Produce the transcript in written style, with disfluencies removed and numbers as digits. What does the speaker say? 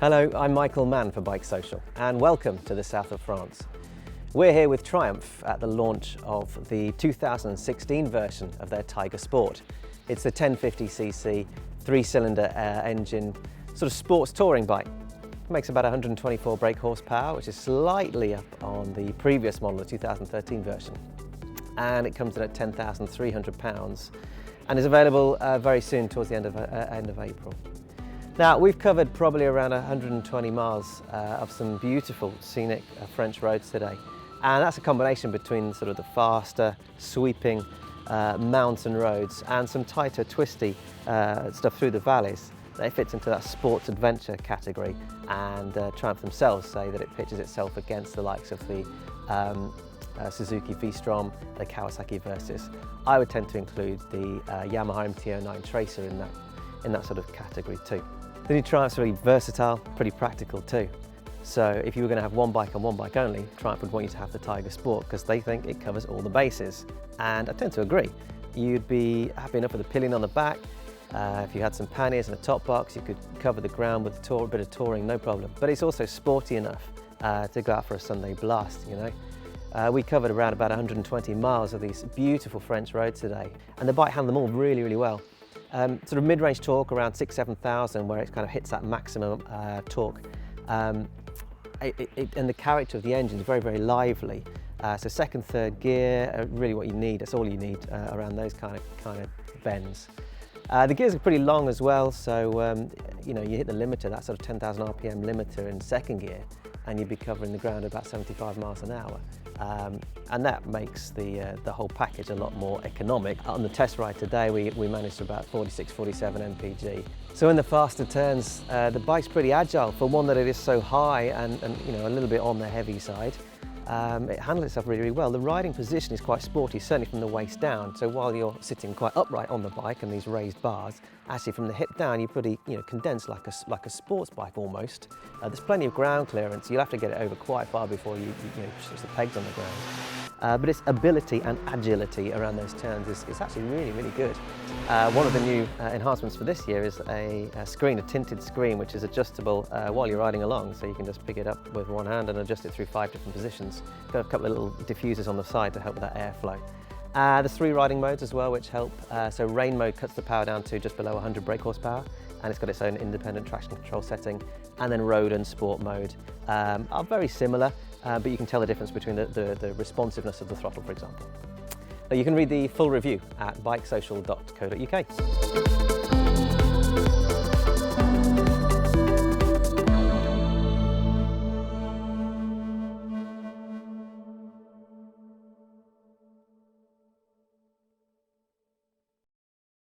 Hello, I'm Michael Mann for Bike Social, and welcome to the south of France. We're here with Triumph at the launch of the 2016 version of their Tiger Sport. It's the 1050cc, three-cylinder engine, sort of sports touring bike. It makes about 124 brake horsepower, which is slightly up on the previous model, the 2013 version. And it comes in at £10,300 and is available very soon, towards the end of April. Now, we've covered probably around 120 miles of some beautiful scenic French roads today. And that's a combination between sort of the faster, sweeping mountain roads and some tighter, twisty stuff through the valleys. It fits into that sports adventure category, and Triumph themselves say that it pitches itself against the likes of the Suzuki V-Strom, the Kawasaki Versys. I would tend to include the Yamaha MT-09 Tracer in that sort of category too. The new Triumph's really versatile, pretty practical too. So if you were going to have one bike and one bike only, Triumph would want you to have the Tiger Sport because they think it covers all the bases. And I tend to agree. You'd be happy enough with a pillion on the back. If you had some panniers and a top box, you could cover the ground with a bit of touring, no problem. But it's also sporty enough to go out for a Sunday blast, you know. We covered around about 120 miles of these beautiful French roads today, and the bike handled them all really, really well. Sort of mid-range torque around 6,000–7,000, where it kind of hits that maximum torque. And the character of the engine is very, very lively. So second, third gear, really what you need. That's all you need around those kind of bends. The gears are pretty long as well, so you know, you hit the limiter, that sort of 10,000 RPM limiter in second gear, and you'd be covering the ground at about 75 miles an hour. And that makes the whole package a lot more economic. On the test ride today, we managed to about 46, 47 mpg. So in the faster turns, the bike's pretty agile for one that it is so high and you know, a little bit on the heavy side. It handles itself really, really well. The riding position is quite sporty, certainly from the waist down. So while you're sitting quite upright on the bike and these raised bars, actually from the hip down, you're pretty, you know, condensed like a sports bike almost. There's plenty of ground clearance. You'll have to get it over quite far before you push the pegs on the ground. But its ability and agility around those turns is actually really, really good. One of the new enhancements for this year is a tinted screen, which is adjustable while you're riding along. So you can just pick it up with one hand and adjust it through 5 different positions. Got a couple of little diffusers on the side to help with that airflow. There's 3 riding modes as well, which help. So rain mode cuts the power down to just below 100 brake horsepower, and it's got its own independent traction control setting. And then road and sport mode are very similar, but you can tell the difference between the responsiveness of the throttle, for example. Now, you can read the full review at bikesocial.co.uk.